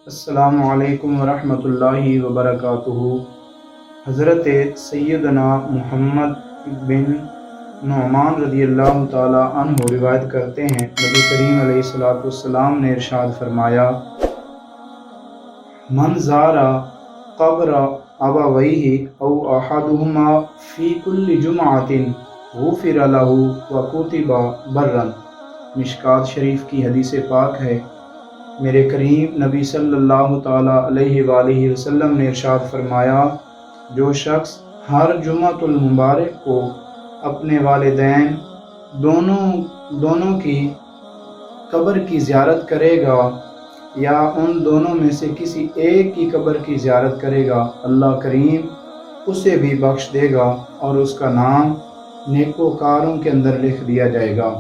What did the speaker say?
السلام علیکم ورحمۃ اللہ وبرکاتہ۔ حضرت سیدنا محمد بن نعمان رضی اللہ تعالی عنہ روایت کرتے ہیں، نبی کریم علیہ السلام نے ارشاد فرمایا، من زار قبر ابویہ او احدہما فی کل جمعۃ غفر لہ وکتب برا۔ مشکوٰۃ شریف کی حدیث پاک ہے۔ میرے کریم نبی صلی اللہ تعالیٰ علیہ وآلہ وسلم نے ارشاد فرمایا، جو شخص ہر جمعۃ المبارک کو اپنے والدین دونوں کی قبر کی زیارت کرے گا یا ان دونوں میں سے کسی ایک کی قبر کی زیارت کرے گا، اللہ کریم اسے بھی بخش دے گا اور اس کا نام نیکوکاروں کے اندر لکھ دیا جائے گا۔